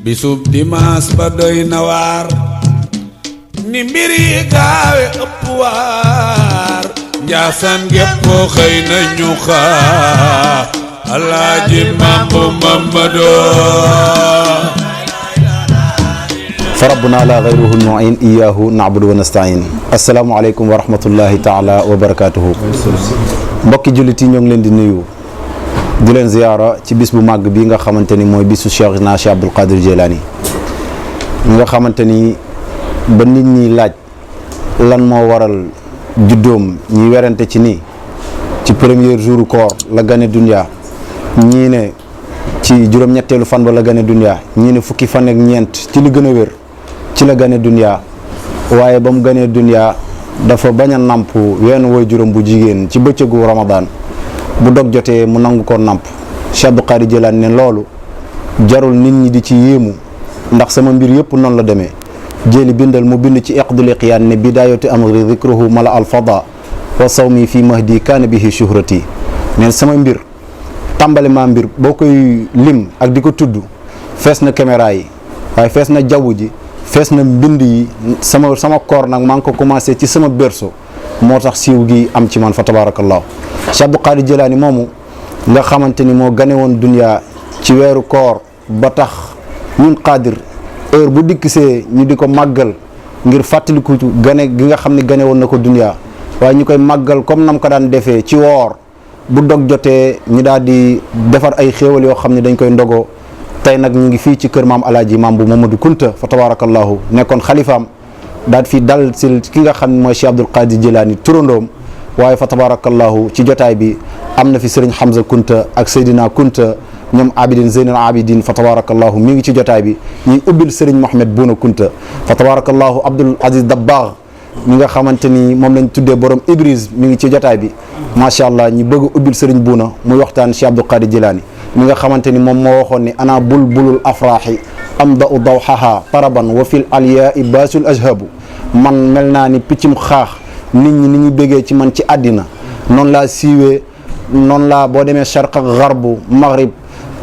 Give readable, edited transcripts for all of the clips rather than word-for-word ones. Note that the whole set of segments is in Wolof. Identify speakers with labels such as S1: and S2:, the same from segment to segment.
S1: bisub dimaas ba doy na waar ni mbir yi gaawe ëpp waar Njaasaan gépp xëy na ñu xaar Alaaji Mambu Mamadou
S2: فربنا لا غيره المعين إياه نعبد ونستعين السلام عليكم ورحمة الله تعالى وبركاته mbokki jullit yi ñoo ngi leen di nuyu di leen ziyaara ci bis bu màgg bi nga xamante ni mooy bisu Cheikh na Cheikh Abdul Qadir Jilani nga xamante ni ba nit ñi laaj lan moo waral juddoom ñi werante ci nii ci premier jour koor la gane dunya ñii ne ci juróom-ñetteelu fan ba la gane dunya ñii ne fukki fan ak ñeent ci li gën a wér ci la gane dunya waaye ba mu ganee dunya dafa bañ a namp wenn woy juróom bu jigéen ci bëccëgu Ramadan bu dog jotee mu nangu ko namp Cheikh Abdul Qadir Jilani ne loolu jarul nit ñi di ci yéemu ndax sama mbir yëpp noonu la demee jéeli bindal mu bind ci iqdul iqyaan ne bidayatu amri dhikruhu mala al fada wa sawmi fi mahdi kaana bihi shuhrati neen sama mbir tàmbali maa mbir boo koy lim ak di ko tudd fees na caméra yi waaye fees na jaww ji fees na mbind yi sama koor nag maa ngi ko commencé ci sama berceau moo tax siiw gi am ci man fa tabarakallahu Cheikh Abdul Qadir Jilani moomu nga xamante ni moo gane woon dunya ci weeru koor ba tax ñun Qadir heure bu dikkisee ñu di ko màggal ngir fàttaliku gane gi nga xam ne gane woon na ko dunya waaye ñu koy màggal comme nam ko daan defee ci woor bu dog jotee ñu daal di defar ay xéewal yoo xam ne dañ koy ndogoo tey nag ñu ngi fii ci kër maam Alaaji Mambu Mamadou Kunta fa tabarakallahu nekkoon xalifaam daal fii dal si ki nga xam ne mooy Cheikh Abdul Qadir Jilani turandoom waaye fa tabarakallahu ci jotaay bi am na fi Sëriñ Hamza Kunta ak Seydina Kunta ñoom abidin zeynal abidin fa tabarakallahu mi ngi ci jotaay bi ñuy ubbil Sëriñ Mohamed Bouna Kunta fa tabarakallahu Abdul Aziz Dabbagh mi nga xamante ni moom lañ tuddee borom Ibris mi ngi ci jotaay bi macha allah ñi bëgg a ubbil Sëriñ Bouna muy waxtaan Cheikh Abdul Qadir Jilani mi nga xamante ni moom moo waxoon ni ana bulbulul afrahi am da u dawxaha taraban wa fil aliyaai baasul ajhabu man mel naa ni piccum xaax nit ñi ni ñu bëggee ci man ci àddina noonu laa siiwee noonu laa boo demee charq ak garbu maghrib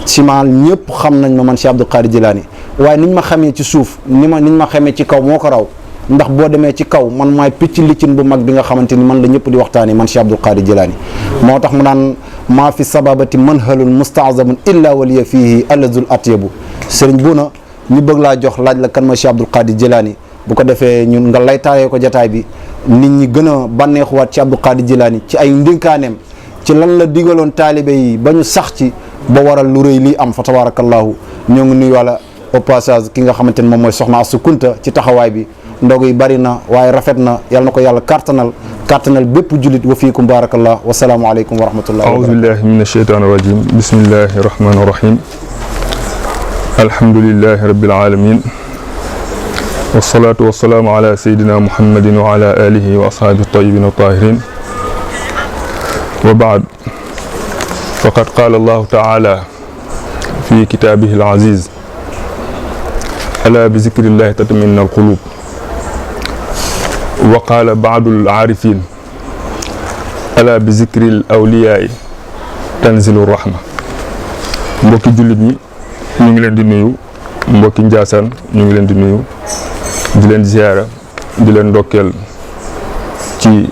S2: simal ñëpp xam nañ ma man Cheikh Abdul Qadir Jilani waaye niñ ma xamee ci suuf niñ ma xamee ci kaw moo ko raw ndax boo demee ci kaw man maay picc liccin bu mag bi nga xamante ni man la ñëpp di waxtaani man Cheikh Abdul Qadir Jilani moo tax mu naan maa fi sababati manhalun mustaazamun illa waliya fihi alazul atyabu Sëriñ Bouna ñu bëgg laa jox laaj la kan mooy Cheikh Abdul Qadir Jilani bu ko defee ñun nga lay taayee ko jataay bi nit ñi gën a bànneexuwaat ci Abdul Qadir Jilani ci ay ndénkaaneem ci lan la digaloon taalibe yi ba ñu sax ci ba waral lu rëy lii am fa tabarakallahu ñoo ngi nuyu wàlla au passage ki nga xamante ne moom mooy soxna Astou Kunta ci taxawaay bi ndog yi bari na waaye rafet na yàlla na ko yàlla kartanal bépp jullit wa fiikum barakallah wasalaamu aleykum wa rahmatullah
S3: aouzu billahi min asheytaan rajim bismillahi rahmani rahim alhamdulillahi rabbil alamin wasalaatu wasalaamu ala sayidina muhammadin wa ala alihi wa ashaabihi tayyibin tahirin wa baad faqad qaala allahu taala fi kitaabihi al-aziz ala bi zikrillahi tatma'innu al-qulub wa qaala ba'dul aarifin ala bi zikril awliyaay tanzilu rahma mbokki jullit ñi ñu ngi leen di nuyu mbokki Njaasaan ñu ngi leen di nuyu di leen ziyaara di leen ndokkeel ci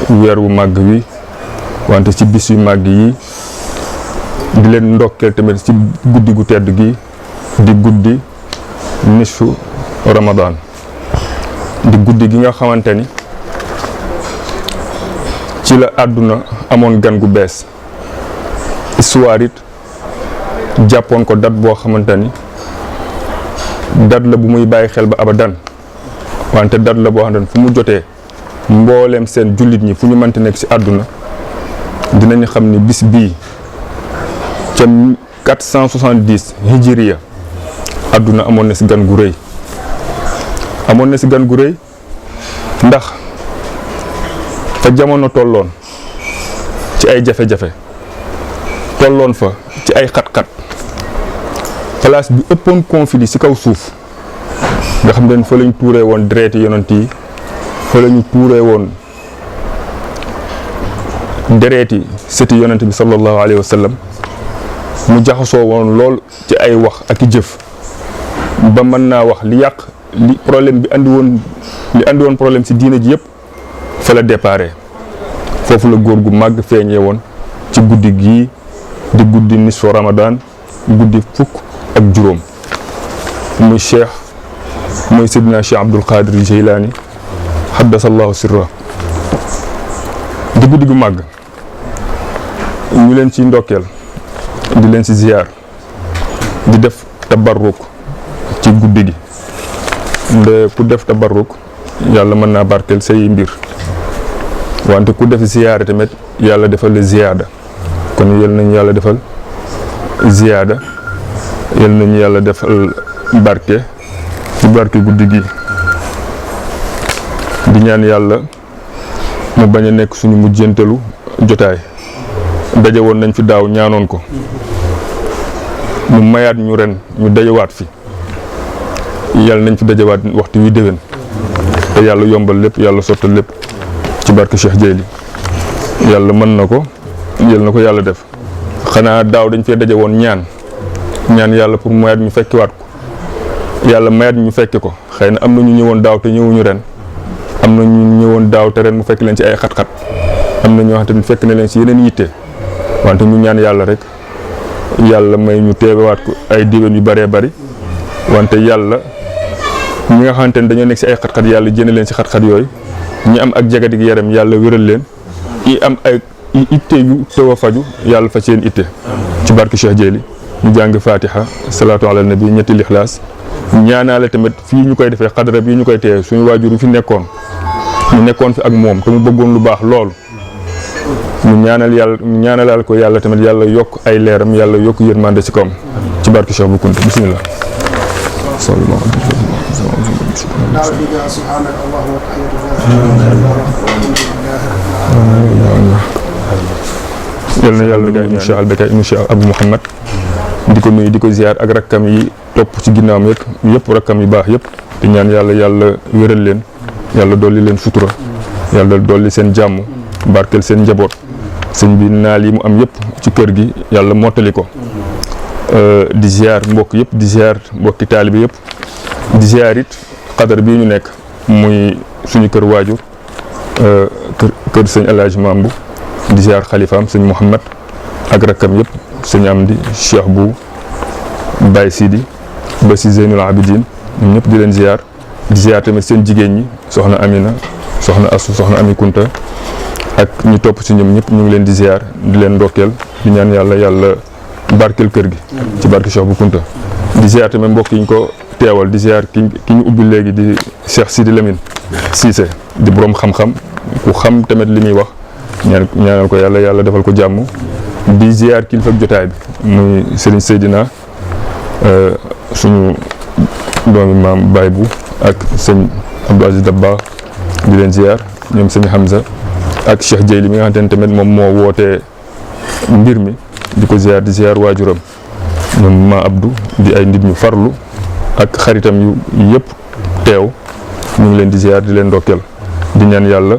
S3: weer wu màgg wi wante ci bis yu màgg yi di leen ndokkeel tamit ci guddi gu tedd gi di guddi nisfu Ramadan di guddi gi nga xamante ni ci la àdduna amoon gan gu bees histoire it jàppoon ko date boo xamante ni date la bu muy bàyyi xel ba abadan wante date la boo xamante ni fu mu jotee mbooleem seen jullit ñi fu ñu mënti nekk ci àdduna dinañu xam ni bis bii ca 470 hijriya àdduna amoon na ci gan gu rëy ndax fa jamono tolloon ci ay jafe-jafe tolloon fa ci ay xat-xat place bi ëppoon conflit ci kaw suuf nga xam ne fa lañ tuuree woon dereeti yonent yi fa lañu tuuree woon dereeti sëti yonent bi sallallahu alayhi wa sallam mu jaxasoo woon lool ci ay wax ak i jëf ba mën naa wax li yàq li problème bi andi woon problème si diine ji yëpp fa la déparé foofu la góor gu màgg feeñee woon ci guddi gii di guddi nisfu Ramadan guddi fukk ak juróom muy Seydina Cheikh Abdul Qadir Jeylaani xaddasallahu sirra di guddi gu màgg ñu leen ci ndokkeel di leen ci ziyaar di def tabarruk ci guddi gi nde ku def tabarruk yàlla mën naa barkeel say mbir wante ku def ziyaara tamit yàlla defal la ziyaada kon yal nañu yàlla defal ziyaada yal nañu yàlla defal barke ci barke guddi gi di ñaan yàlla mu bañ a nekk suñu mujjantelu jotaay daje woon nañ fi daaw ñaanoon ko mu mayaat ñu ren ñu dajewaat fi yàlla nañ fi dajewaat waxtu wi déwén te yàlla yombal lépp yàlla sottal lépp ci barke Cheikh Jeyli yàlla mën na ko yal na ko yàlla def xanaa daaw dañ fee daje woon ñaan yàlla pour mayaat ñu fekkiwaat ko yàlla mayaat ñu fekke ko xëy na am na ñu ñëwoon daaw te ñëwuñu ren am na ñu ñëwoon daaw te ren mu fekk leen ci ay xat-xat am na ñoo xam te fekk na leen ci yeneen yitte wante ñu ñaan yàlla rek yàlla may ñu teewaat ko ay déwén yu bëree bëri wante yàlla ñi nga xamante ne dañoo nekk ci ay xat-xat yàlla jëne leen ci xat-xat yooyu ñi am ak jagadig yaram yàlla wéral leen i am ay itte yu tëw a faju yàlla fa seen itte ci barke Cheikh Jeyli ñu jàng fatiha salaatu ala nabi ñetti lixlaas ñaanaale tamit fii ñu koy defee xadara bii ñu koy teewe suñu waajur yi fi nekkoon ñu nekkoon fi ak moom te mu bëggoon lu baax lool ñu ñaanalal ko yàlla tamit yàlla yokk ay leeram yàlla yokk yërmande ci kawam ci barke Cheikh Bou Kounta bismillah yal na yàlla gaay monsieur Albeka monsieur Abou Mouhamad di ko nuyu di ko ziar ak rakkam yi topp ci ginnaawam yëpp rakkam yu baax yëpp di ñaan yàlla wéral leen yàlla dolli leen sutura yàlla dolli seen jàmm barkeel seen njaboot sëñ bi naal yi mu am yëpp ci kër gi yàlla mottali ko di ziar mbokk yëpp di ziar mbokki taalibe yëpp di ziar it xadar bii ñu nekk muy suñu kër waajur kër sëñ El Hadj Mambu di ziar xalifaam sëñ Mouhamad ak rakkam yëpp sëñ Amdi Cheikh bu Baye Sidi ba si Zeynul Abidin ñoom ñëpp di leen ziar di ziar tamit seen jigéen ñi soxna Amina soxna Asu soxna Ami Kunta ak ñu topp ci ñoom ñëpp ñu ngi leen di ziar di leen ndokkeel di ñaan yàlla barkeel kër gi ci barke Cheikh Bou Kounta di ziar tamit mbokk yi ñu ko teewal di ziar ki ñu ubbi léegi di Cheikh Sidi Lamine Cissé di borom xam-xam ku xam tamit li muy wax ñaanal ko yàlla defal ko jàmm di ziar kilifa ak jotaay bi muy Serigne Seydina suñu doomi maam Baye bu ak sëñ Abdou Aziz Dabba di leen ziar ñoom sëñ Hamza ak Cheikh Jeyli mi nga xamante ne tamit moom moo wootee mbir mi di ko ziar di ziar waajuram ñoom ma Abdou di ay nit ñu farlu ak xaritam yu yëpp teew ñu ngi leen di ziar di leen ndokkeel di ñaan yàlla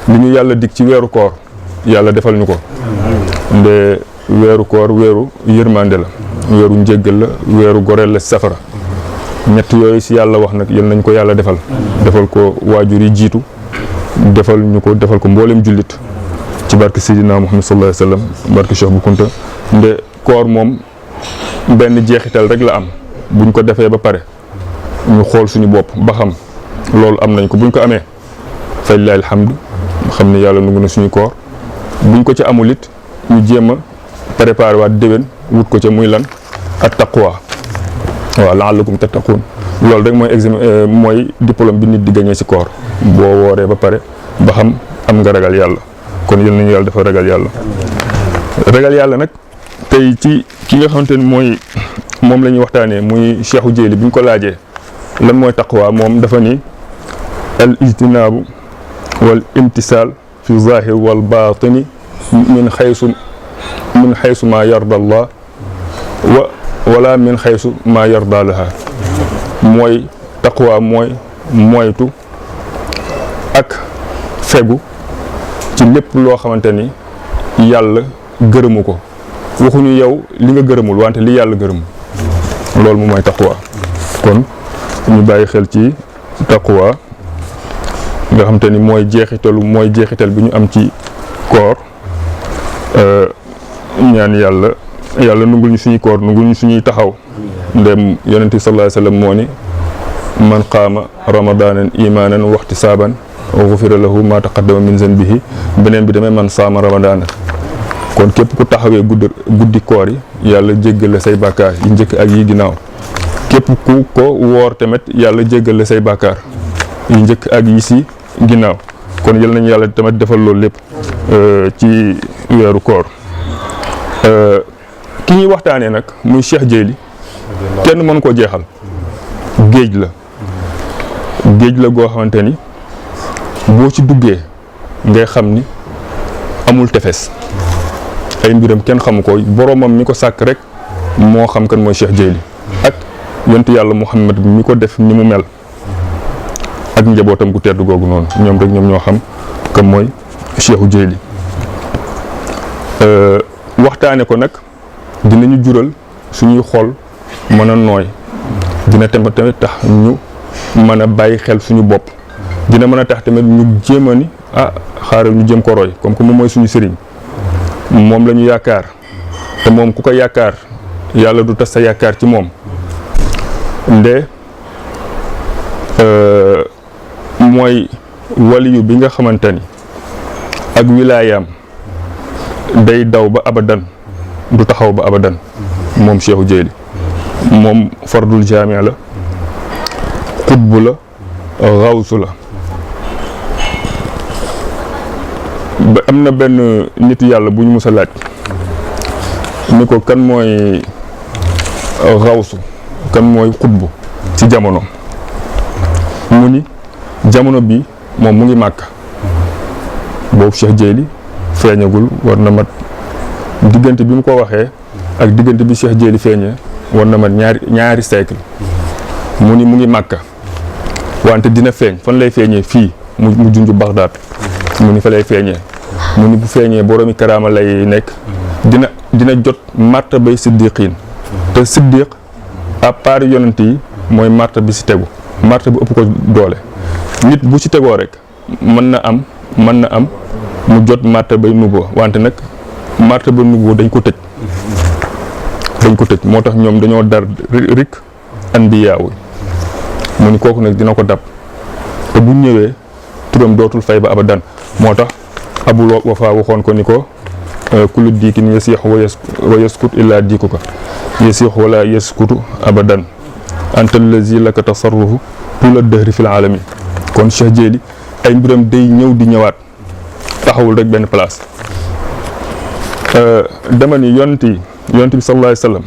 S3: li ñu yàlla dig ci weeru koor yàlla defal ñu ko nde weeru koor weeru yërmande la weeru njéggal la weeru goreel la safara ñett yooyu si yàlla wax nag yal nañ ko yàlla defal ko waajur yi jiitu defal ko mboolem jullit ci barke Seydina Muhammad sallallahu alayhi wa sallam barke Cheikh Bou Kounta nde koor moom benn jeexital rek la am buñ ko defee ba pare ñu xool suñu bopp ba xam loolu am nañ ko buñ ko amee fa lillahi alhamdu xam ne yàlla nangu na suñu koor buñ ko ci amul it ñu jéem a préparé waat déwén wut ko ca muy lan at taqwa waaw la'allakum tattaqun loolu rek mooy examen mooy diplôme bi nit di gagné ci koor boo wooree ba pare ba xam am nga ragal yàlla kon yal nañu yàlla dafa ragal yàlla nag tey ci ki nga xamante ni moom la ñuy waxtaanee muy Cheikhu Jeyli bi ñu ko laajee lan mooy taqwa moom dafa ni al ijtinaabu wal imtisaal fi zahir wal baatini min xaysu ma yarda Allah wala min xaysu ma yarda laha mooy taqwa mooy moytu ak fegu ci lépp loo xamante ni yàlla gërëmu ko waxuñu yow li nga gërëmul wante li yàlla gërëm loolu moom mooy taqwa kon ñu bàyyi xel ci taqwa nga xam te ni mooy jeexital bi ñu am ci koor. ñaan yàlla nungul ñu suñuy koor nungul ñu suñuy taxaw ndem yonent bi sallallahu alayhi wa sallam moo ni man qaama ramadanan imanan waxtisaaban gufira lahu ma taqaddama min zanbihi beneen bi demee man saama ramadanan kon képp ku taxawee guddi koor yi yàlla jéggal la say bàkkaar yi njëkk ak yi ginnaaw képp ku ko woor tamit yàlla jéggal la say bàkkaar yi njëkk ak yi si ginnaaw kon yal nañu yàlla tamit defal loolu lépp ci weeru koor. ki ñuy waxtaanee nag muy Cheikh Dieyli kenn mën koo jeexal géej la goo xamante ni boo ci duggee ngay xam ni amul tefes ay mbiram kenn xamu ko boromam mi ko sàkk rek moo xam kan mooy Cheikh Dieyli ak yontu yàlla Muhammad mi ko def ni mu mel ak njabootam gu tedd googu noonu ñoom rek ñoo xam kan mooy Cheikhu Dieyli. waxtaane ko nag dinañu jural suñuy xol mën a nooy dina tamit tax ñu mën a bàyyi xel suñu bopp dina mën a tax tamit ñu jéem a ni xaaral ñu jëm ko roy comme que moom mooy suñu sëriñ moom la ñu yaakaar te moom ku ko yaakaar yàlla du tas sa yaakaar ci moom nde mooy waliyu bi nga xamante ni ak wilaayaam day daw ba abadan du taxaw ba abadan moom Cheikhu Dieyli moom fardul jaami la xutbu la xawsu la ba am na benn nitu yàlla bu ñu mus a laaj ni ko kan mooy xawsu kan mooy xutbu ci jamono mu ni jamono bi moom mu ngi màkk boobu Cheikh Dieyli feeñagul war na mat diggante bi mu ko waxee ak diggante bi Cheikh Dieyli feeñee war na mat ñaari siècle mu ni mu ngi màkka wante dina feeñ fan lay feeñee fii mu junju Bagdad mu ni fa lay feeñee mu ni bu feeñee boroomi karaama lay nekk dina jot martabay siddiqiin te siddiq à part yonent yi mooy marta bi si tegu marta bu ëpp ko doole nit bu ci tegoo rek mën na am mu jot martabay nubuwa wante nag martabay nubuwa dañ ko tëj moo tax ñoom dañoo dar rik anbiyaawu mu ni kooku nag dina ko dab te bu ñëwee turam dootul fay ba abadan moo tax abul wafa waxoon ko ni ko kullu diikin yasiix wa yaskut illaa diiku ko yasiix wala yaskutu abadan anta allazi laka tasarrufu tula dëhri fil alamin kon Cheikh Dieyli ay mbiram day ñëw di ñëwaat taxawul rek benn place dama ni yonent bi sallallahu alayhi wa sallam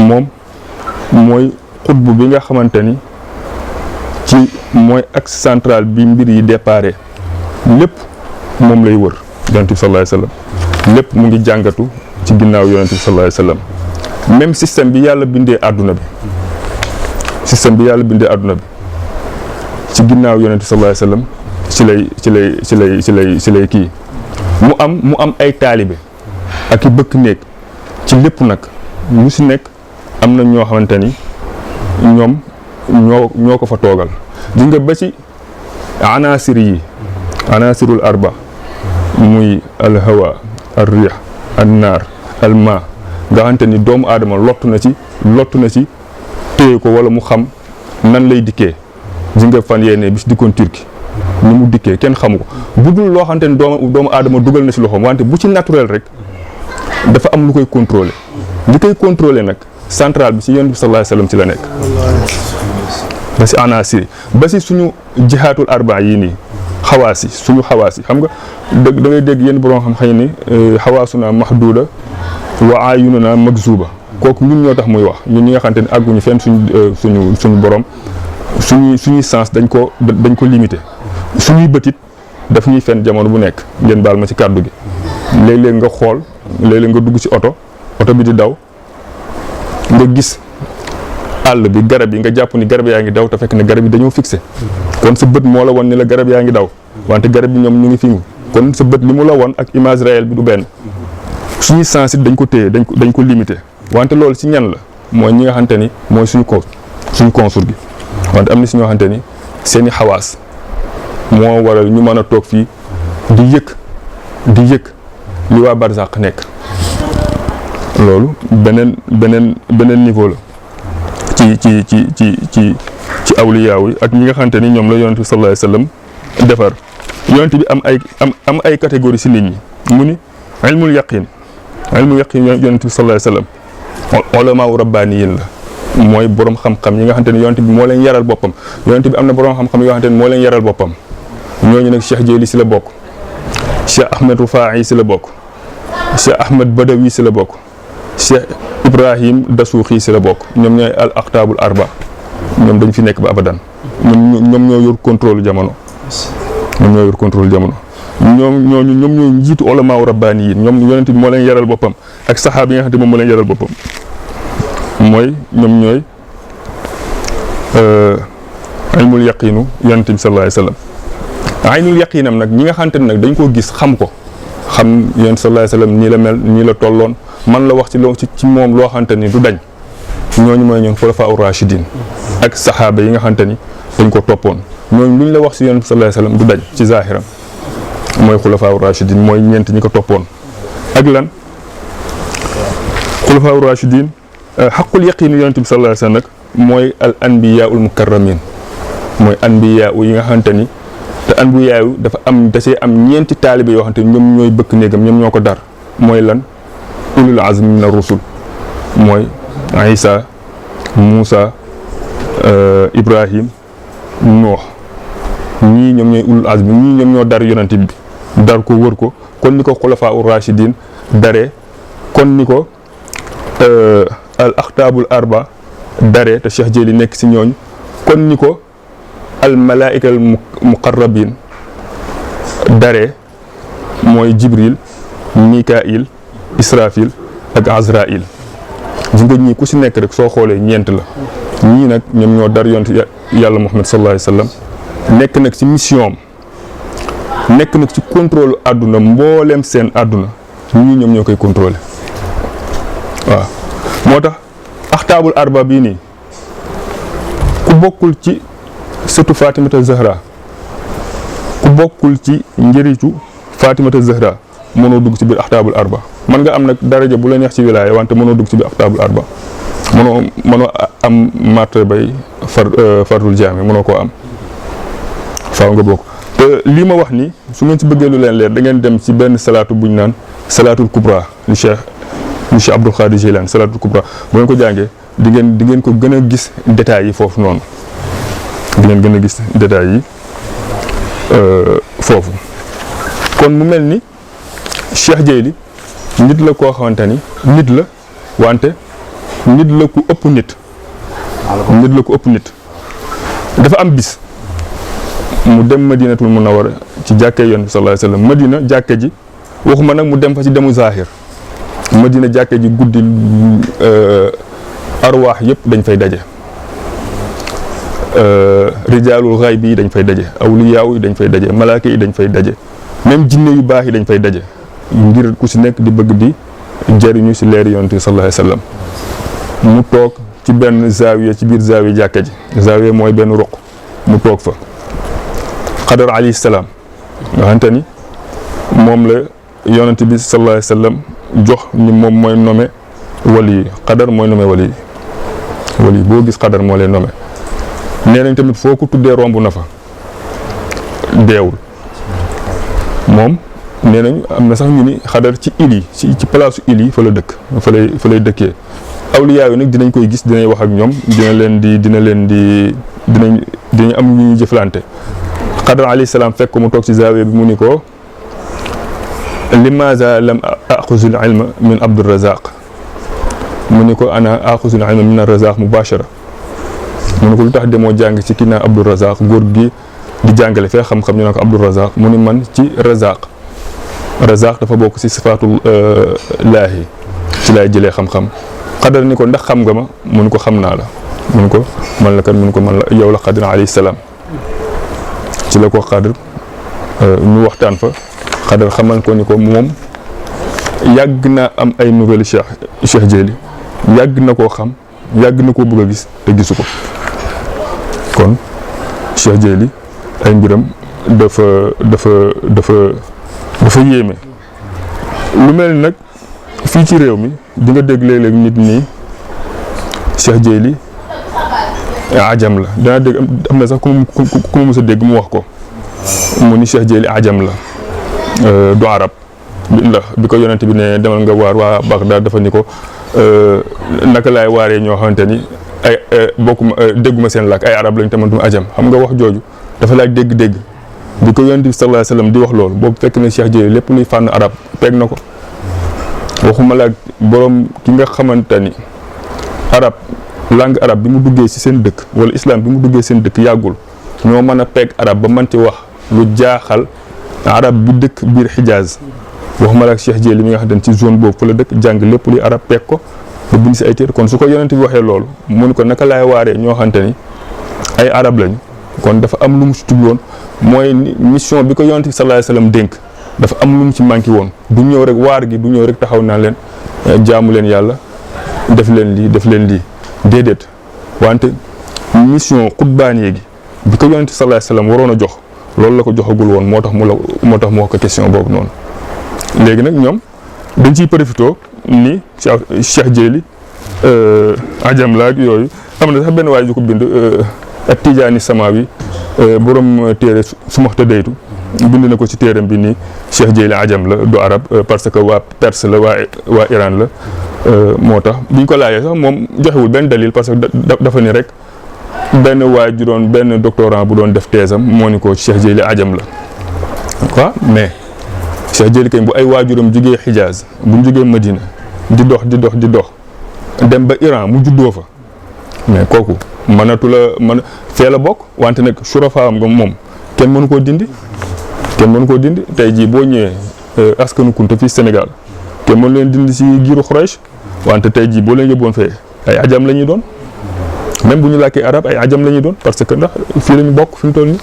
S3: moom mooy xutbu bi nga xamante ni ci mooy axe central bi mbir yi déparé lépp moom lay wër yonent bi sallallahu alayhi wa sallam lépp mu ngi jàngatu ci ginnaaw yonent bi sallallahu alayhi wa sallam même système bi yàlla bindee àdduna bi ci ginnaaw yonent bi sallallahu alayhi wa sallam ci lay kii mu am ay taalibe ak i bëkk néeg ci lépp nag lu si nekk am na ñoo xamante ni ñoom ñoo ko fa toogal di nga ba ci anasirul arba muy al hawa al rih al naar al ma nga xamante ni doomu aadama lottu na ci téye ko wala mu xam nan lay dikkee di nga fan yéene bis dikkoon Turquie ni mu dikkee kenn xamu ko bu dul loo xamante ni doomu aadama dugal na si loxoom wante bu ci naturel rek dafa am lu koy contrôler li koy contrôler nag central bi ci yonent bi sallallahu alayhi wasallam ci la nekk ba si anasiri ba si suñu jihaatul arba yii nii suñu xawaas yi xam nga da ngay dégg yenn borom xam xëy ni xawaasuna mahduda wa ayununa magzuba kooku ñun ñoo tax muy wax ñun ñi nga xamante ni àgguñu fenn suñu borom suñuy sens dañ ko limité suñuy bëtit daf ñuy fenn jamono bu nekk ngeen baal ma ci kàddu gi léeg-léeg nga xool léeg-léeg nga dugg ci oto bi di daw nga gis àll bi garab yi nga jàpp ni garab yaa ngi daw te fekk ne garab yi dañoo fixé kon sa bët moo la won ni la garab yaa ngi daw wante garab yi ñoom ñu ngi fi kon sa bët li mu la won ak image réelle bi du benn suñuy sens it dañ ko téye dañ ko limité wante loolu ci ñan la mooy ñi nga xamante ni mooy suñu consul gi wante am na si ñoo xamante ni seeni xawaas moo waral ñu mën a toog fii di yëg li waa barzaq nekk. loolu beneen niveau la ci awliyaaw yi ak ñi nga xamante ni ñoom la yonent bi sallallahu alayhi wasallam defar. yonent bi am ay catégorie si nit ñi mu ni ilmul yaqin yonent bi sallallahu alayhi wasallam ulamaaw rabbaaniyin la mooy borom xam-xam yi nga xamante ni yonent bi moo leen yaral boppam. yonent bi am na borom xam-xam yoo xamante ni moo leen yaral boppam ñooñu nag Cheikh Jeyli si la bokk, Cheikh Ahmed Rufaa'i si la bokk, Cheikh Ahmed Badawi si la bokk, Cheikh Ibrahim Dasuuxi si la bokk. ñoom ñooy al aqtaabul arba, ñoom dañ fi nekk ba abadan. ñoom ñoo yor contrôle jamono. ñoom ñooy njiitu ulamaaw rabbaani yi ñoom yonent bi moo leen yaral boppam ak saxaaba yi nga xam ne moom moo leen yaral boppam. mooy ñoom ñooy ilmul yaqiinu yonent bi sallallahu alayhi wasallam. aynul yaqiinam nag ñi nga xamante ne nag dañ koo gis xam yonent sallallahu alayhi wasallam nii la mel nii la tolloon man la wax ci moom loo xamante ni du dañ. ñooñu mooy ñoom xulafaa ur-raashidiin ak saxaaba yi nga xamante ni dañ ko toppoon ñooñu luñ la wax si yonent bi sallallahu alayhi wasallam du dañ ci zaahiram mooy xulafaa ur-raashidiin mooy ñeent ñi ko toppoon. ak lan xulafaa ur-raashidiin xaqul yaqiin yonent bi sallallahu alayhi wasallam nag mooy al anbiyaa'ul mukarramiin mooy anbiyaa yi nga xamante ni te anbiyaa dafa am ñeenti taalibe yoo xamante ni ñoom ñooy bëkk néegam ñoom ñoo ko dar mooy lan ulul azmi mina rusul mooy Isa Muusa Ibrahim Nuux ñii ñoom ñooy ulul azmi ñii ñoom ñoo dar yonent bi dar ko wër ko kon ni ko xulafaa ur-raashidiin daree kon ni ko al axtaabul arba daree te Cheikh Jeyli nekk si ñooñ kon ni ko al malaa'ika al muqarrabiin daree mooy Jibril Mikail Israfil ak Azrail. gis nga ñii ku si nekk rek soo xoolee ñeent la ñii nag ñoom ñoo dar yonent yàlla Muhammad sallallahu alayhi wasallam nekk nag si mission am nekk nag ci contrôle àdduna mbooleem seen àdduna ñii ñoom ñoo koy contrôler waaw. moo tax axtaabul arba bii nii ku bokkul ci sëtu Fatimata Zahra ku bokkul ci njëriñu Fatimata Zahra mënoo dugg ci biir axtaabul arba. mën nga am nag daraja bu la neex ci wilaaya wante mënoo dugg ci biir axtaabul arba mënoo am martabay fardul jaami mënoo koo am faaw nga bokk. te lii ma wax ni su ngeen ci bëggee lu leen leer da ngeen dem ci benn salaatu buñ naan salaatul kubra li Cheikh Abdul Xaadir Jeylaani salaatul kubra bu ngeen ko jàngee di ngeen ko gën a gis détails yi foofu noonu di ngeen gën a gis détails yi foofu. kon mu mel ni Cheikh Jeyli nit la koo xamante ni nit la wante nit la ku ëpp nit. nit la ku ëpp nit. dafa am bis mu dem Madinatul Munawwara ci jàkkee Yonent bi sallallahu alayhi wasallam. Madina jàkke ji waxuma nag mu dem fa ci demu zahir. Madina jàkke ji guddi arwaax yëpp dañ fay daje. rijaalul xayb yi dañ fay daje awliyaaw yi dañ fay daje malaaka yi dañ fay daje même jinne yu baax yi dañ fay daje ngir ku si nekk di bëgg di jariñu si leeri Yonent bi sallallahu alayhi wasallam. mu toog ci benn zaawiya ci biir zaawiya jàkka ji zaawiya mooy benn ruq mu toog fa. Xadar alayhi salaam nga xamante ni moom la Yonent bi sallallahu alayhi wasallam jox ni moom mooy nommé wali yi Xadar mooy nommé wali yi boo gis Xadar moo leen nommé. nee nañ tamit foo ko tuddee romb na fa deewul moom nee nañ am na sax ñu ni Xadar ci île yi ci palaasu île yi fa la dëkk fa lay dëkkee. awliyaa yi nag dinañ koy gis dinañ wax ak ñoom dinañ am ñu jëflante. Xadar alayhi salaam fekk mu toog ci zaawiya bi mu ni ko limaza lam axuzul ilma min Abdur Razaq mu ni ko ana axuzul ilma min ar-Razaq mubashara mu ni ko lu tax demoo jàng ci kii naa Abdur Razaq góor gi di jàngale fee xam-xam ñu ne ko Abdur Razaq mu ni man ci Razaq dafa bokk ci sifaatul laahi ci laay jëlee xam-xam. Xadar ni ko ndax xam nga ma mu ni ko xam naa la mu ni ko man la kan mu ni ko man la yow la Xadar alayhi salaam. ci la ko Xadar ñu waxtaan fa Xadar xamal ko ni ko moom yàgg naa am ay nouvelles Cheikh Jeyli yàgg na koo xam yàgg na koo bëgg a gis te gisu ko. kon Cheikh Dieyli ay mbiram dafa yéeme. lu mel ni nag fii ci réew mi di nga dégg léeg-léeg nit ñi Cheikh Dieyli ajam la danaa dégg am na sax ku ma mës a dégg mu wax ko mu ni Cheikh Dieyli ajam la du arab ndax bi ko yonent bi ne demal nga waar waa Bagdad dafa ni ko naka laay waaree ñoo xamante ni ay bokkuma dégguma seen làkk ay arab lañ te man du ajam xam nga wax jooju dafa laaj dégg-dégg. bi ko yonent bi sallallahu alayhi wasallam di wax loolu boobu fekk na Cheikh Dieyli lépp luy fànn arab peeg na ko waxuma la borom ki nga xamante ni arab langue arab bi mu duggee ci seen dëkk wala islam bi mu duggee seen dëkk yàggul ñoo mën a peeg arab ba mën ci wax lu jaaxal arab bi dëkk biir Hijaz waxuma la ak Cheikh Dieyli mi nga xamante ni ci zone boobu fa la dëkk jàng lépp luy arab peeg ko ba bind ci ay téere kon su ko yonent bi waxee loolu mu ni ko naka laay waaree ñoo xamante ni ay arab lañu kon dafa am lu mu ci jubloon mooy mission bi ko yonent bi sallallahu alayhi wasallam dénk dafa am lu mu ci manqué woon du ñëw rek waar gi du ñëw rek taxaw naa leen jaamu leen yàlla def leen lii déedéet wante mission xutbaaniyee gi bi ko yonent bi sallallahu alayhi wasallam waroon a jox loolu la ko joxagul woon moo tax mu wax ko question boobu noonu. léegi nag ñoom dañ ciy profité ni Cheikh Dieyli ajam la ak yooyu am na sax benn waay ju ko bind ak Tijaani Samawi borom téere Sumaxta Daytu bind na ko ci téeram bi ni Cheikh Dieyli ajam la du arab parce que waa Perse la waa Iran la moo tax biñ ko laajee sax moom joxewul benn dalil parce que dafa ni rek benn waay ju doon benn doctorant bu doon def thèse am moo ni ko Cheikh Dieyli ajam la quoi mais Cheikh Dieyli kañ bu ay waajuram jógee Hijaz bu mu jógee Madina di dox dem ba Iran mu juddoo fa mais kooku mënatu la fee la bokk wante nag surafa am nga moom kenn mënu koo dindi tey jii boo ñëwee askanu Kunta fii Sénégal kenn mënu leen dindi si giiru Xuraysh wante tey jii boo leen yóbboon fee ay ajam la ñuy doon même bu ñu làkkee arab ay ajam la ñuy doon parce que ndax fii la ñu bokk fi mu toll nii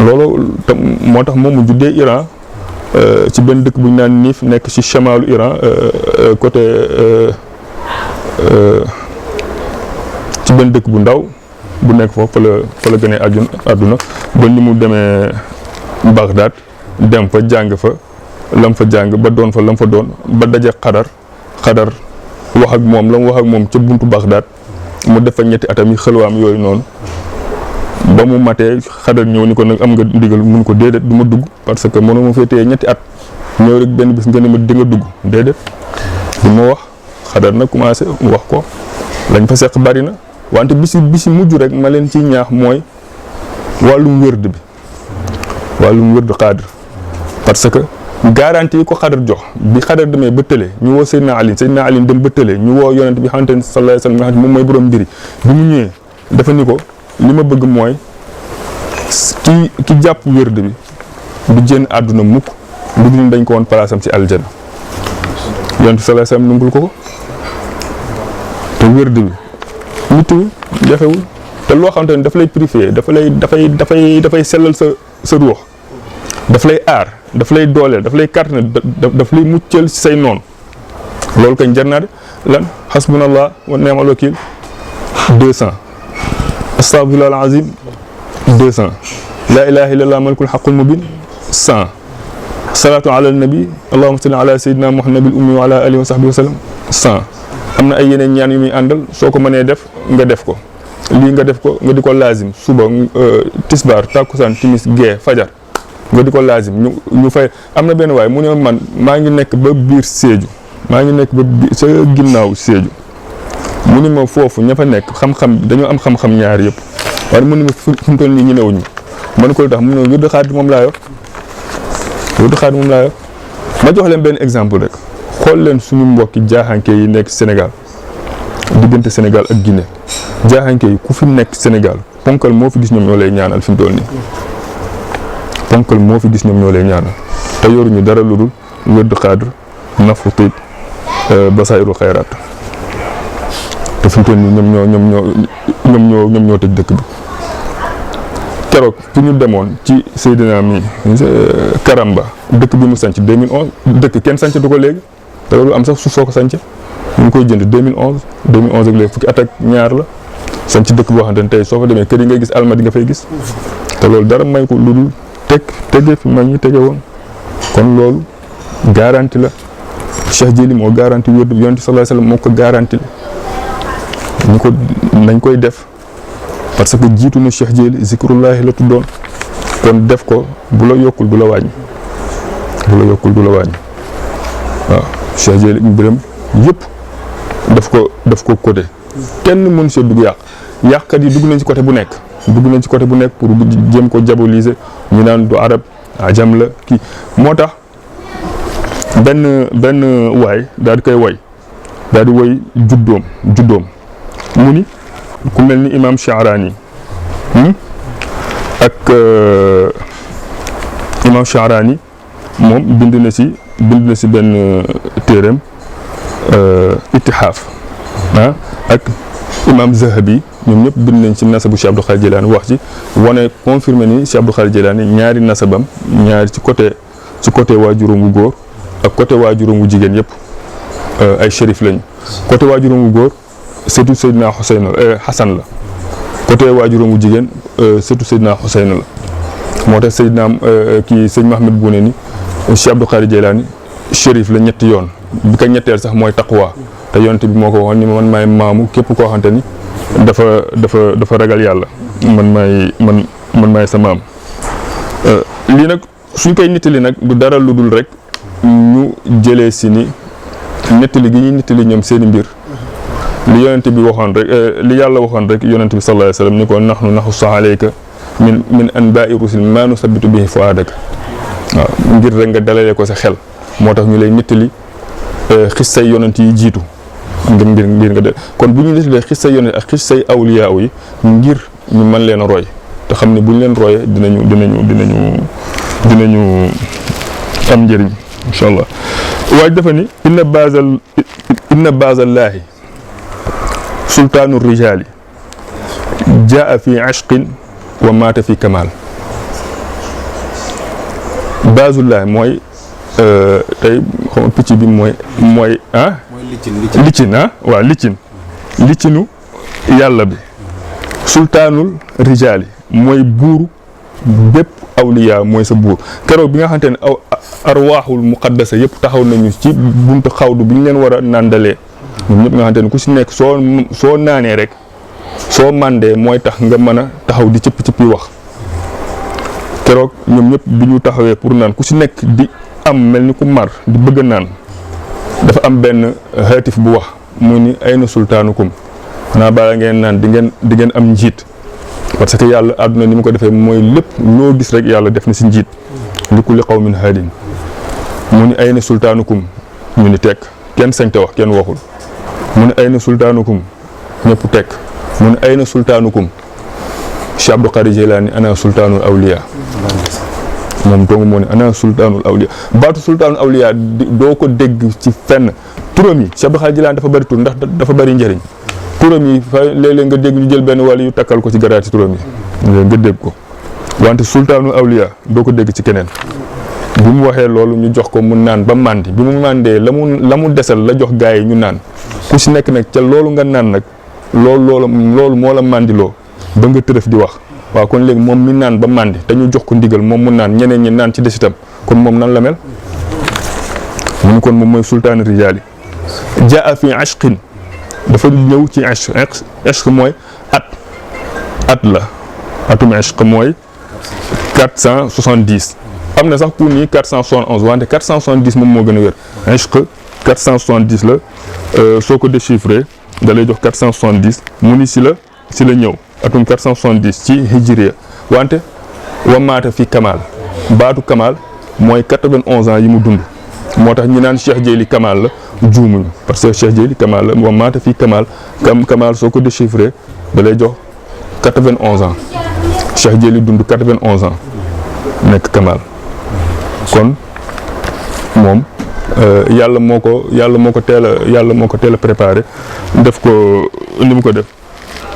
S3: loolu moo tax moom mu juddee Iran ci benn dëkk bu ñu naan Nif nekk ci chamalu Iran côté ci benn dëkk bu ndaw bu nekk foofu fa la gënee àdduna ba ni mu demee Bagdad dem fa jàng fa lam fa jàng ba doon fa lam fa doon ba daje xadar wax ak moom la mu wax ak moom ca buntu Bagdad mu def fa ñetti atam yi xëlwaam yooyu noonu ba mu matee xadar ñëw ni ko nag am nga ndigal mun ko déedéet du ma dugg parce que mënoo ma fee téye ñetti at ñëw rek benn bis nga ne ma di nga dugg déedéet du ma wax xadar nag commencé wax ko lañ fa seq bari na wante bisi mujj rek ma leen ciy ñaax mooy wàllum wërd xadar parce que garantie yi ko xadar jox bi xadar demee ba tële ñu woo Seydina Ali dem ba tële ñu woo yonent bi xamante ne sallallahu alayhi wasallam nga xam ne moom mooy borom mbiri bi mu ñëwee dafa ni ko li ma bëgg mooy ki jàpp wërd bi du génn àdduna mukk lu dul dañ ko woon palaasam ci aljana yonent bi sallallahu alayhi wasallam nungul ko te wërd bi nittuwul jafewul te loo xamante ne daf lay purifier dafay sellal sa ruux daf lay aar daf lay dooleel daf lay kàttanal daf lay muccal ci say noonu loolu kañ jar naa de lan hasbunallah wa ni'mal wakil 200 astaghfirullah alazim 200 la ilaha illallah malikul haqqul mubin 100 salatu ala nabi allahumma salli ala sayyidina muhammadil ummi wa ala alihi wa sahbihi wa sallam 100 am na ay yeneen ñaan yu muy àndal soo ko mënee def nga def ko lii nga def ko nga di ko laazim suba tisbaar takkusaan timis gee fajar nga di ko laazim ñu fay am na benn waay mu ne man maa ngi nekk ba biir Sédhiou sa ginnaaw Sédhiou mu ni ma foofu ña fa nekk xam-xam dañoo am xam-xam ñaar yëpp waaye mu ni ma fi mu toll nii ñemewuñu man ko tax mu ne wërdu xaadir moom laa yor ma jox leen benn exemple rek xool leen suñu mbokki jaaxanke yi nekk Sénégal diggante Sénégal ak Guinée jaaxanke yi ku fi nekk Sénégal ponkal moo fi gis ñoom ñoo lay ñaanal fi mu toll nii ponkal moo fi gis ñoom ñoo lay ñaanal te yoruñu dara lu dul wërdu xaadir nafu tiib basaa'iru xayraat te fi mu toll nii ñoom ñoo tëj dëkk bi keroog fi ñu demoon ci Seydina mi Karamba dëkk bi mu sanc 2011 dëkk kenn sanc du ko léegi te loolu am sax suuf soo ko sanc ñu ngi koy jënd 2011 ak léegi fukki at ak ñaar la sañ ci dëkk boo xamante ne tey soo fa demee kër yi ngay gis almadi nga fay gis te loolu dara may ko lu dul tege fi mag ñi tege woon kon loolu garanti la Cheikh Jéeli moo garanti wér Yonent bi sallallahu alayhi wasallam moo ko garanti ñu ko nañ koy def parce que jiitu na Cheikh Jéeli zikrullahi la tuddoon kon def ko bu la yokkul du la wàññi waaw Cheikh Jéeli mbiram yëpp daf ko côté kenn mën see dugg yàqkat yi dugg nañ ci côté bu nekk pour jéem ko diaboliser ñu naan du arab ajam la kii moo tax benn waay daal di koy woy juddoom mu ni ku mel ni imam Sha'rani ak imam Sha'rani moom bind na si benn téereem ittihaaf ak imam Zahabi ñoom ñëpp bind nañ ci nasabu Cheikh Abdou Khadir Jilani wax ci wane confirmé ni Cheikh Abdou Khadir Jilani ñaari nasabam ñaari ci côté waajuram wu góor ak côté waajuram wu jigéen yëpp ay shérif lañu côté waajuram wu góor surtout Seydina Hassan la côté waajuram wu jigéen surtout Seydina Husayn la moo tax Seydina sëñ Mahamad Boune ni Cheikh Abdou Khadir Jilani shérif la ñetti yoon bi ko ñetteel sax mooy taqwa te yonent bi moo ko waxoon ni man maay maamu képp koo xamante ni dafa ragal yàlla man maay sa maam lii nag suñ koy nittali nag du dara lu dul rek ñu jëlee si ni nettali gi ñuy nettali ñoom seeni mbir li yonent bi waxoon rek li yàlla waxoon rek yonent bi sallallahu alayhi wasallam ni ko nahnu naqussu alayka min anba'i rusul ma nusabbitu bihi fu'adaka waaw ngir rek nga dalalee ko sa xel moo tax ñu lay nettali xissay yonent yi jiitu ngir nga de kon bu ñu nettalee xissay yonent ak xissay awliya yi ngir ñu mën leen a roy te xam ne bu ñu leen royee dinañu am njëriñ incha allah waaye dafa ni inna bazallaahi sultaanu rijaali jaa fi ashqin wa maata fi kamal bazullaahi mooy tey xam picc bi mooy licin waaw licinu yàlla bi sultaanul rijaali mooy buuru bépp awliya mooy sa buur keroog bi nga xamante ne arwaaxul muqaddasa yëpp taxaw nañu ci buntu xawdu bi ñu leen war a nandalee ñoom ñëpp nga xamante ne ku si nekk soo naanee rek soo màndee mooy tax nga mën a taxaw di cëppi wax keroog ñoom ñëpp bi ñu taxawee pour naan ku si nekk di am mel ni ku mar di bëgg a naan dafa am benn haatif bu wax mu ni ayna sultaanukum xanaa bala ngeen naan di ngeen am njiit parce que yàlla àdduna ni mu ko defee mooy lépp loo gis rek yàlla def na si njiit li kulli qawmin haadin mu ni ayna sultaanukum ñu ni tekk kenn sañ te wax kenn waxul mu ni ayna sultaanukum ñëpp tekk mu ni ayna sultaanukum Cheikh Abdou Khadir Jilani ana sultaanul awliya moom dong moo ne ana sultaanul awliya baatu sultaanul awliya doo ko dégg ci fenn turam yi Cheikh Abdou Khadir Jilani dafa bëri tur ndax dafa bëri njëriñ turam yi fa léeg-léeg nga dégg ñu jël benn wàll yu takkal ko ci garaati turam yi nga dégg ko wante sultaanul awliya doo ko dégg ci keneen bi mu waxee loolu ñu jox ko mu naan ba màndi bi mu màndee la mu desal la jox gaa yi ñu naan ku si nekk nag ca loolu nga naan nag loolu moo la màndiloo ba nga tërëf di wax waaw kon léegi moom mi naan ba màndi te ñu jox ko ndigal moom mu naan ñeneen ñi naan ci desitam kon moom nan la mel mu ni kon moom mooy sultaan rijaali jaa fi ashqin dafa ñëw ci ashq mooy at la atum ashq mooy 470 am na sax ku ni 471 wante 470 moom moo gën a wér ashq 470 la soo ko déchiffré da lay jox 470 mu ni si la ñëw atum 470 ci hijriya wante wa maata fi kamal baatu kamal mooy 91 ans yi mu dund moo tax ñi naan Cheikh Jéeli kamal la juumuñu parce que Cheikh Jéeli kamal la wa maata fi kamal kamal soo ko déchiffré da lay jox 91 ans Cheikh Jéeli dund 91 ans nekk kamal kon moom yàlla moo ko teel a préparé def ko ni mu ko def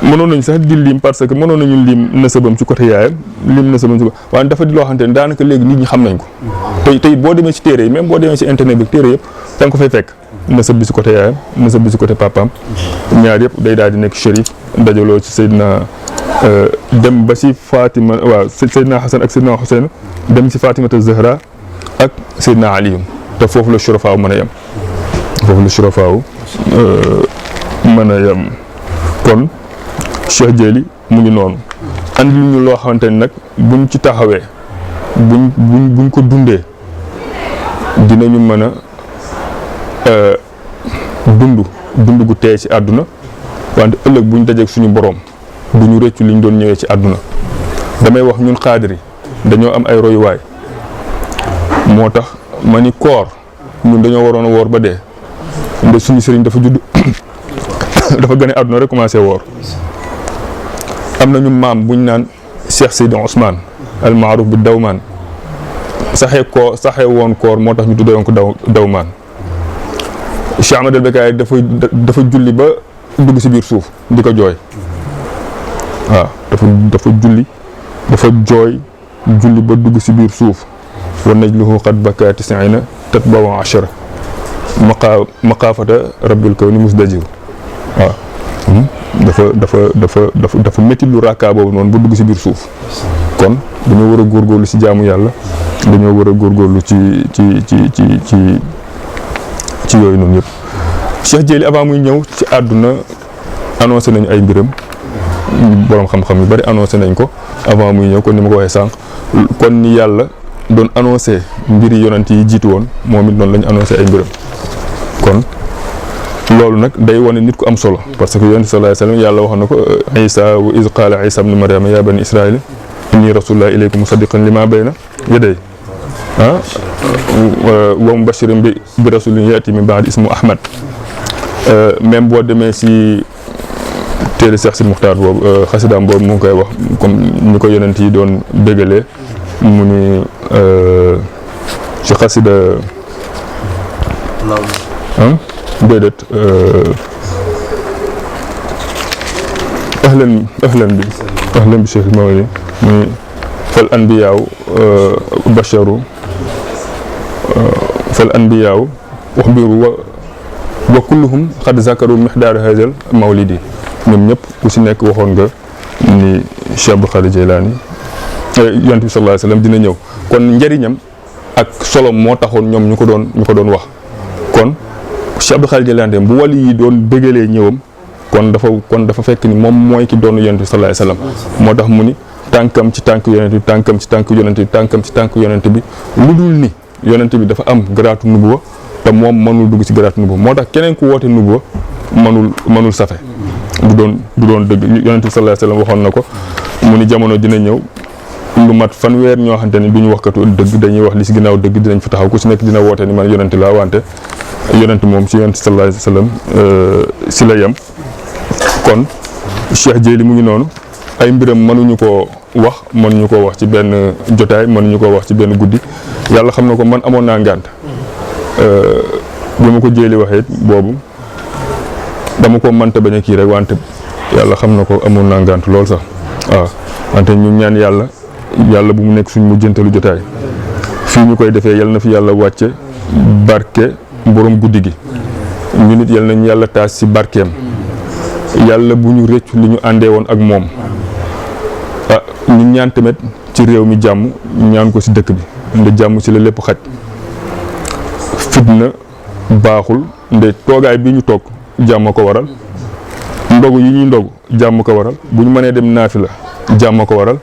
S3: mënoon nañu sax di lim parce que mënoon nañu lim nasabam ci côté yaayam lim nasabam ci waaye dafa di loo xamante ne daanaka léegi nit ñi xam nañ ko tey boo demee ci téere yi même boo demee ci internet bi téere yëpp da nga ko fay fekk na sa bisu côté yaayam na sa bisu côté papaam ñaar yëpp day daal di nekk shérif dajaloo ci Seydina dem ba ci Fatima waaw Seydina Hasan ak Seydina Huseyn dem ci Fatimata Zahra ak Seydina Ali te foofu la shurafaaw mën a yem foofu la shurafaaw mën a yem kon Cheikh Jéeli mu ngi noonu andi lu ñu loo xamante ni nag buñ ci taxawee buñ ko dundee dinañu mën a dund gu teey ci àdduna wante ëllëg buñ dajeeg suñu boroom du ñu rëccu liñ doon ñëwee ci àdduna damay wax ñun xaadir yi dañoo am ay royuwaay moo tax ma ni koor ñun dañoo waroon a woor ba dee nde suñu sëriñ dafa judd dafa gën a àdduna rek commencé woor am nañu maam buñ naan Cheikh Seydi Ousmane al Maaruf bi Dawmaan saxee woon koor moo tax ñu tuddee woon ko Dawmaan Cheikh Ahmad al Bekaay dafa julli ba dugg si biir suuf di ko jooy waaw dafa julli ba dugg si biir suuf wa najluhu qad baka tis'ina tatbawa ashara maqaafata rabbil kawni musdajir waaw dafa métti lu rakka boobu noonu ba dugg si biir suuf kon dañoo war a góorgóorlu si jaamu yàlla dañoo war a góorgóorlu ci yooyu noonu yëpp. Cheikh Jéeli avant muy ñëw ci àdduna annoncé nañu ay mbiram boroom xam-xam yu bari annoncé nañ ko avant muy ñëw kon ni ma ko waxee sànq kon ni yàlla doon annoncé mbiri yonent yi jiitu woon moom it noonu lañu annoncé ay mbiram kon loolu nag day wane nit ku am solo parce que yonent sallallahu alayhi wa sallam yàlla waxoon na ko Isa wa iz qaala Isa ibnu Maryama ya bani Israila inni rasulullah ilaykum musaddiqan lima bayna yaday wa mubashiran bi rasulin yati min ba'di ismu Ahmad même boo demee si téere Seex Sidi Muxtaar boobu xasidaam boobu mu ngi koy wax comme ni ko yonent yi doon bégalee mu ni ci xasida déedéet ahlan bi Cheikh Mawli muy fal anbiyaaw basharu fal anbiyaaw uxbiru wa kulluhum xad zakaru mixdaar haazal mawlidi ñoom ñëpp ku si nekk waxoon nga ni Cheikh Abdul Xaadir Jeylaani yonent bi sallallahu alayhi wa sallam dina ñëw kon njëriñam ak solom moo taxoon ñoom ñu ko doon wax kon Cheikh Abdul Xaadir Jeylaani bu wali yi doon bëggalee ñëwam kon dafa fekk ni moom mooy ki doon yonent bi sallallahu alayhi wa sallam moo tax mu ni tànkam ci tànk yonent bi tànkam ci tànk yonent bi tànkam ci tànk yonent bi lu dul ni yonent bi dafa am garaatu nubuwa te moom mënul dugg ci garaatu nubuwa moo tax keneen ku woote nubuwa mënul safe du doon dëgg yonent bi sallallahu alayhi wa sallam waxoon na ko mu ni jamono dina ñëw lu mat fanweer ñoo xamante ni duñu waxkatu dëgg dañuy wax li si ginnaaw dëgg dinañ fa taxaw ku si nekk dina woote ni man yonent laa wante yonent moom si yonent sallallahu alayhi wa sallam si la yem kon Cheikh Jéeli mu ngi noonu ay mbiram mënuñu koo wax ci benn jotaay mënuñu koo wax ci benn guddi yàlla xam na ko man amoon naa ngànt bi ma ko Jéeli waxee boobu dama ko mënta bañ a kii rek wante yàlla xam na ko amoon naa ngànt lool sax waaw wante ñu ñaan yàlla bu mu nekk suñ mujjantalu jotaay fii ñu koy defee yal na fi yàlla wàcce barke borom guddi gi ñu nit yal nañ yàlla taas ci barkeem yàlla bu ñu rëccu li ñu àndee woon ak moom ñu ñaan tamit ci réew mi jàmm ñaan ko ci dëkk bi nde jàmm ci la lépp xaj fitna baaxul nde toogaay bi ñu toog jàmm ko waral ndogu yi ñuy ndogu jàmm ko waral bu ñu mënee dem naafila jàmm ko waral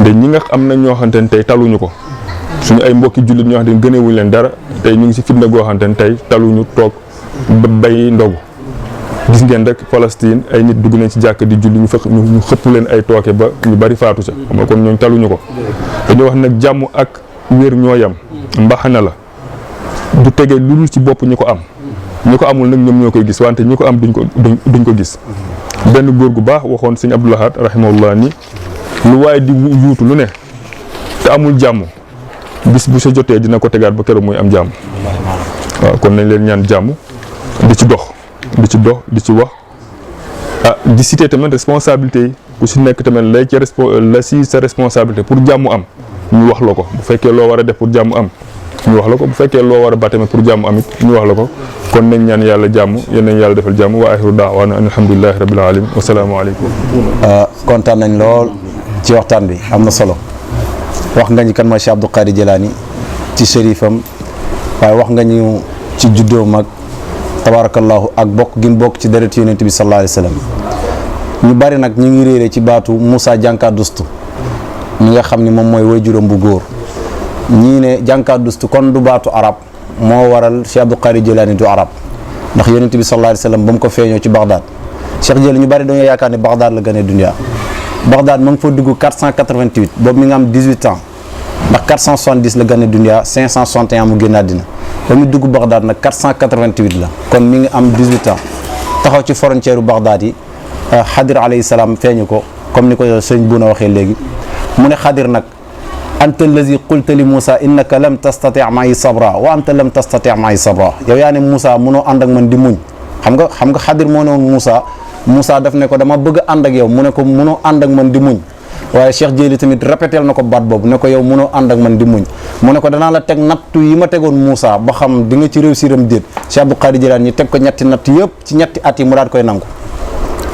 S3: nde ñi nga am na ñoo xamante ne tey taluñu ko suñu ay mbokki jullit ñoo xamante ne gënewuñ leen dara tey ñu ngi ci fitna goo xamante ne tey taluñu toog ba bay ndogu gis ngeen rek Palestine ay nit dugg nañ ci jàkk di julli ñu xëpp leen ay tooke ba ñu bari faatu ca xam nga kon ñooñ taluñu ko dañoo wax nag jàmm ak wér ñoo yam mbaxana la du tege lu dul ci bopp ñi ko am ñi ko amul nag ñoom ñoo koy gis wante ñi ko am duñ ko gis benn góor gu baax waxoon sëñ Abdul Ahad rahimahullah ni lu waaye di yuutu lu ne te amul jàmm bis bu sa jotee dina ko tegaat ba keroog muy am jàmm waaw kon nañ leen ñaan jàmm di ci dox di ci wax di citer tamit responsabilité yi ku si nekk tamit lay ci sa responsabilité pour jàmm am ñu wax la ko bu fekkee loo war a def pour jàmm am ñu wax la ko bu fekkee loo war a ba tamit pour jàmm amit ñu wax la ko kon nañ ñaan yàlla jàmm yéen nañ yàlla defal jàmm wa axiru daawaana an alhamdulilahi rabbil alamin wasalaamu aleykum.
S2: kontaan nañ lool ci waxtaan bi am na solo wax nga ñu kan mooy Cheikh Abdou Qadir Jilani ci shérifam waaye wax nga ñu ci juddoom ak tabarakallahu ak bokk gi mu bokk ci deret yonent bi sallallahu alayhi wa sallam ñu bari nag ñu ngi réeree ci baatu Moussa Dianka Dustu ñi nga xam ni moom mooy waajuram bu góor ñii ne Dianka Dustu kon du baatu arab moo waral Cheikh Abdou Qadir Jilani du arab ndax yonent bi sallallahu alayhi wa sallam ba mu ko feeñoo ci Bagdad Cheikh Jilani ñu bari dañoo yaakaar ne Bagdad la gane dunya Bagdad ma ngi fa dugg 488 boobu mi nga am 18 ans ndax 470 la gane dunya 561 mu génn àddina ba mu dugg Bagdad nag 488 la kon mi ngi am 18 ans taxaw ci frontière u Bagdad yi Xadir alayhi salaam feeñu ko comme ni ko sëñ Buna waxee léegi mu ne Xadir nag anta allazi qulta li Moussa innaka lam tastati ma'i sabra wa anta lam tastati ma'i sabra yow yaa ne Moussa munoo ànd ak man di muñ xam nga Xadir moo noon Moussa daf ne ko dama bëgg a ànd ak yow mu ne ko munoo ànd ak man di muñ waaye Cheikh Jéeli tamit répétel na ko baat boobu ne ko yow munoo ànd ak man di muñ mu ne ko danaa la teg nattu yi ma tegoon Moussa ba xam di nga ci réussir am déet Cheikh Abdou Qadir Jilani ñi teg ko ñetti natt yëpp ci ñetti at yi mu daal koy nangu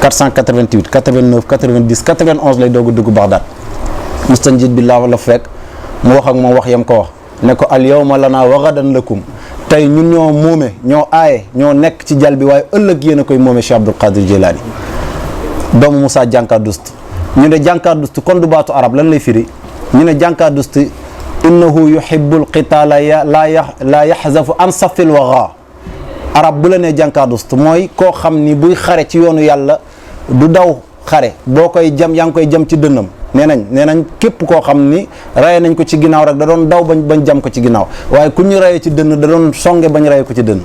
S2: 488 89 90 91 lay doog a dugg Bagdad mustanjid billah la fekk mu wax ak moom wax yam ko wax ne ko al yawma lana wa gadan lakum tey ñun ñoo moome ñoo aaye ñoo nekk ci jal bi waaye ëllëg yéen a koy moome Cheikh Abdou Qadir Jilani doomu Moussa Dianka Dust ñu ne Dianka Dust kon du baatu arab lan lay firi ñu ne Dianka Dust innahu yuhibbul qitaala la yaxzafu an safil waga arab bu la nee Dianka Dust mooy koo xam ni buy xare ci yoonu yàlla du daw xare boo koy jam yaa ngi koy jam ci dënnam nee nañ képp koo xam ni raye nañ ko ci ginnaaw rek da doon daw bañ jam ko ci ginnaaw waaye ku ñu raye ci dënn da doon songe bañ raye ko ci dënn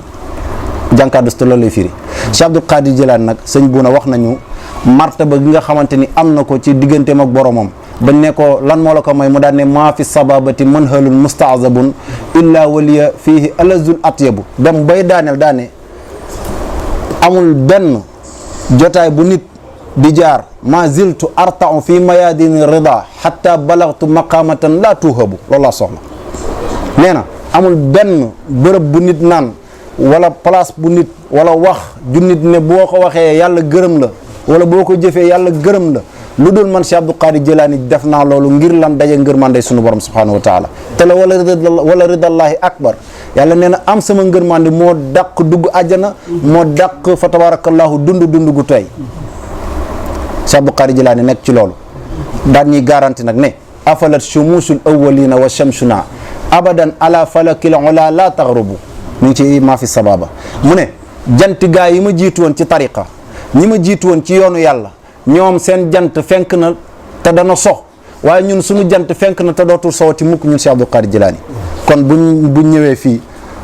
S2: Dianka Dust loolu lay firi Cheikh Abdou Qadir Jilani nag sëñ Buna wax nañu martaba gi nga xamante ni am na ko ci digganteem ak boromam bañ ne ko lan moo la ko may mu daan ne maa fi sababati manhalun mustaazabun illa waliya fiihi alazul atyabu dem bay daane amul benn jotaay bu nit di jaar ma ziltu artau fi mayadini rida hatta balagtu maqamatan la tuhabu loolu laa soxla nee na amul benn bërëb bu nit naan wala place bu nit wala wax ju nit ne boo ko waxee yàlla gërëm la wala boo ko jëfee yàlla gërëm la lu dul man Cheikh Abdou Qadir Jilani def naa loolu ngir lan daje ngërmande sunu borom subhanahu wa taala te la wala ridallahi akbar yàlla nee na am sama ngërmande moo dàq dugg àjjana moo dàq fa tabarakallahu dund gu tey Cheikh Abdou Qadir Jilani nekk ci loolu daan ñuy garanti nag ne afalat shumusul awwalina wa shamsuna abadan ala falakil ula la taghrubu mu ngi ci maa fi sababa mu ne janti gaa yi ma jiitu woon ci tariqa ñi ma jiitu woon ci yoonu yàlla ñoom seen jant fenk na te dana sox waaye ñun suñu jant fenk na te dootul sowati mukk ñun Cheikh Abdou Qadir Jilani kon buñ ñëwee fii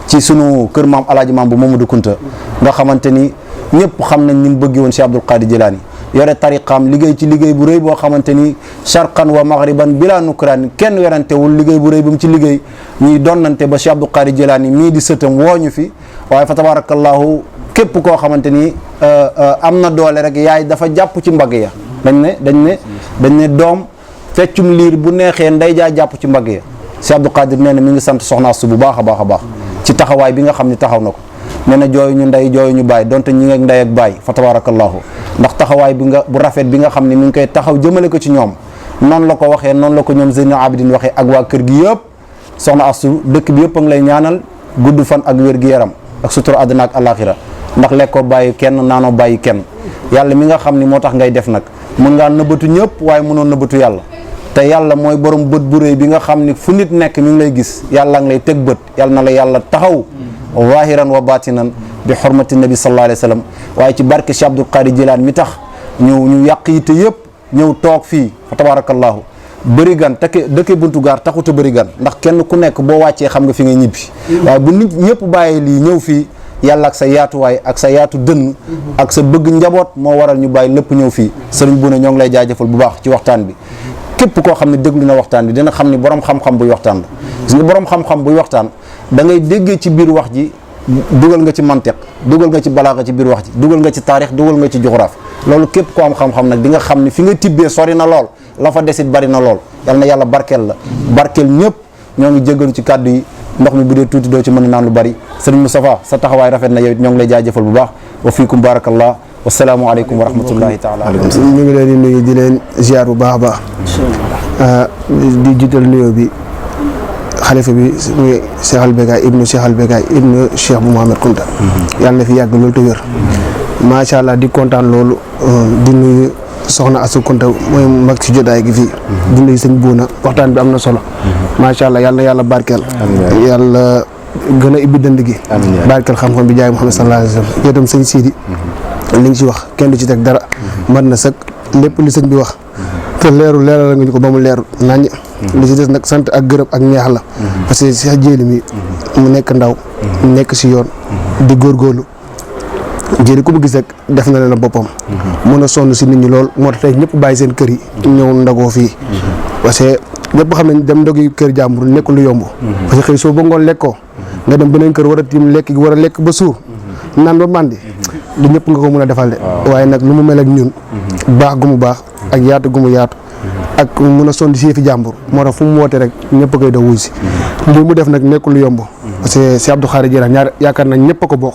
S2: ci sunu kër maam alaaji maam bu Mamadou Kunta nga xamante ni ñëpp xam nañ ni mu bëggee woon Cheikh Abdou Qadir Jilani yore tariqaam liggéey ci liggéey bu rëy boo xamante ni sharqan wa maghriban bila nukraan kenn werantewul liggéey bu rëy bu mu ci liggéey ñuy donnante ba Cheikh Abdou Qadir Jilani mii di sëtam wooñu fi waaye fa tabarakallahu képp koo xamante ni am na doole rek yaay dafa jàpp ci mbagg ya dañ ne doom feccum liir bu neexee nday jaa jàpp ci mbagg ya Cheikh Abdou Qadir nee na mi ngi sant soxna su bu baax a baax ci taxawaay bi nga xam ne taxaw na ko nee na jooyu ñu ndey jooyu ñu bàyyi donte ñi ngeeg ndey ak bàyyi fa tabarakallahu ndax taxawaay bu rafet bi nga xam ne mi ngi koy taxaw jëmale ko ci ñoom noonu la ko waxee noonu la ko ñoom Zeynul Abidin waxee ak waa kër gi yëpp soxna Astu dëkk bi yëpp a ngi lay ñaanal gudd fan ak wér gi yaram ak sutura àddina ak alaxira ndax lekkoo bàyyi kenn naanoo bàyyi kenn yàlla mi nga xam ni moo tax ngay def nag mën ngaa nëbbatu ñëpp waaye mënoo nëbbatu yàlla te yàlla mooy borom bët bu rëy bi nga xam ni fu nit nekk mi ngi lay gis yàlla ngi lay teg bët yàlla na la yàlla taxaw zahiran wa batinan bi xormati nabi sallallahu alayhi wa sallam waaye ci barke Cheikh Abdou Qadir Jilani mi tax ñu yàq yite yëpp ñëw toog fii fa tabarakallahu bëri gan dëkke buntu gaar taxut a bëri gan ndax kenn ku nekk boo wàccee xam nga fi ngay ñibbi waaye bu nit ñëpp bàyyee lii ñëw fii yàlla ak sa yaatuwaay ak sa yaatu dënn ak sa bëgg njaboot moo waral ñu bàyyi lépp ñëw fii sëriñ bu ne ñoo ngi lay jaajëfal bu baax ci waxtaan bi képp koo xam ne déglu na waxtaan bi dina xam ni borom xam-xam buy waxtaan la gis nga borom xam-xam buy waxtaan da ngay déggee ci biir wax ji dugal nga ci mantiq dugal nga ci balaaxa ci biir wax ji dugal nga ci taarix dugal nga ci juxuraaf loolu képp koo am xam-xam nag di nga xam ni fi nga tibbee sori na lool la fa desit bari na lool yal na yàlla barkeel la barkeel ñëpp ñoo ngi jégalu ci kàddu yi ndox mi bu dee tuuti doo ci mën a naan lu bari sëriñ Moustapha sa taxawaay rafet na yow it ñoo ngi lay jaajëfal bu baax wa fiikum barakallah wasalaamu aleykum wa rahmatullahi taala.
S4: ñu ngi leen di nuyu di leen ziar bu baax a baax di jiital nuyoo bi xalifa bi muy Cheikh Al Becaye ibnu Cheikh Al Becaye ibnu Cheikh bu Mouhamed Kounta yàlla na fi yàgg loolu te wér macha allah di kontaan loolu di nuyu soxna Assou Kounta mooy mag ci jotaay gi fii di nuyu sëñ Buuna waxtaan bi am na solo macha allah yàlla na yàlla barkeel yàlla gën a ibbi dënd gi barkeel xam-xam bi jaay Muhammad sallallahu alayhi wa sallam yow tam sëñ Sidi li nga ci wax kenn du ci teg dara mën na sëkk lépp li sëñ bi wax te leerul leeral nga ñu ko ba mu leeru nañ li ci des nag sant ak gërëm ak ñeex la parce que Cheikh Jéeli mi mu nekk ndaw mu nekk si yoon di góorgóorlu Jéeli ku mu gis rek def na leen boppam mën a sonn si nit ñi lool moo tax tey ñëpp bàyyi seen kër yi ñëw ndagoo fii parce que ñëpp xam nañ dem ndogi kër jàmbur nekkul lu yomb parce que xëy soo ba ngoon lekkoo nga dem beneen kër war a tiim lekk gi war a lekk ba suur naan ba màndi du ñëpp nga ko mën a defal de waaye nag lu mu mel ak ñun baax gu mu baax ak yaatu gu mu yaatu ak mun a sonn si yëfi jàmbur moo tax fu mu woote rek ñëpp a koy daw wuy si lii mu def nag nekkul lu yomb parce que si Abdou Khadre Djeylani ñaar yaakaar nañ ñëpp a ko bokk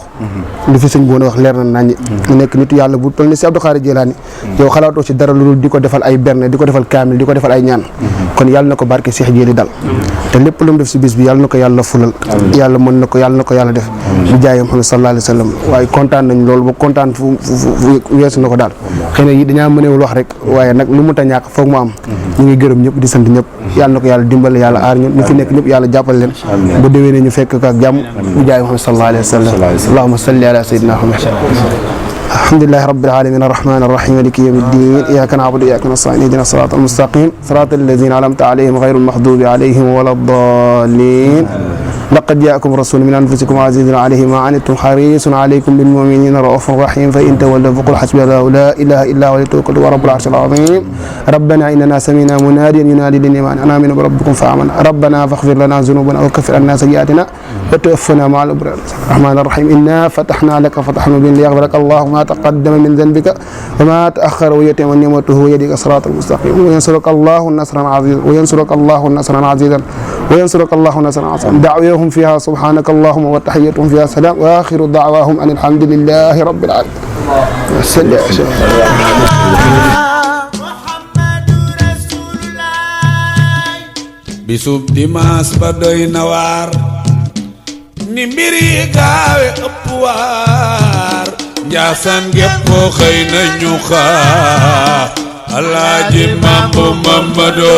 S4: lu fi sëñ boona wax leer na naññi mu nekk nitu yàlla bu toll ni si Abdou Khadre Djeylani yow xalaatoo ci dara lu dul di ko defal ay berne di ko defal kaamil di ko defal ay ñaan kon yàlla na ko barke Cheikh Jéeli dal te lépp lu mu def si bis bi yàlla na ko yàlla fulal yàlla mën na ko yàlla na ko yàlla def di jaay Muhammad sallallahu alayhi wa sallam waaye kontaan nañ loolu ba kontaan fu weesu na ko daal xëy na yi dañaa mënewul wax rek waaye nag lu mu ta ñàkk foog mu am ñu ngi gërëm ñëpp di sant ñëpp yàlla na ko yàlla dimbale yàlla aar ñu fi nekk ñëpp yàlla jàppale leen bu déwénee ñu fekk ko ak jàmm di jaay Muhammad sallallahu alayhi wa sallam allahumma salli ala sayyidina Muhammad alhamdulillahi rabbil alamin arrahmani arrahim maliki yawmiddin iyyaka na'budu wa iyyaka nasta'in ihdina siratal mustaqim siratal ladzina an'amta alayhim ghayril maghdubi alayhim waladdallin لقد جاءكم رسول من أنفسكم عزيز عليه ما عنتم حريص عليكم بالمؤمنين رؤوف رحيم فإن تولوا فقل حسبي الله لا إله إلا هو عليه توكلت ورب العرش العظيم ربنا إننا سمعنا مناديا ينادي للإيمان أن آمنوا بربكم فآمنا ربنا فاغفر لنا ذنوبنا وكفر عنا سيئاتنا وتوفنا مع الأبرار الرحمن الرحيم إنا فتحنا لك فتحا مبينا ليغفر لك الله ما تقدم من ذنبك وما تأخر ويتم نعمته ويهديك صراط المستقيم وينصرك الله نصرا عزيزا وينصرك الله نصرا عزيزا وينصرك الله نصرا عزيزا دعوهم فيها سبحانك اللهم وتحيتهم فيها سلام وآخر دعواهم أن الحمد لله رب العالمين.
S1: bisub dimaas ba doy na waar ni mbir yi gaawe ëpp waar Njaasaan gépp xëy na ñu xaar Alaaji Mambu Mamadou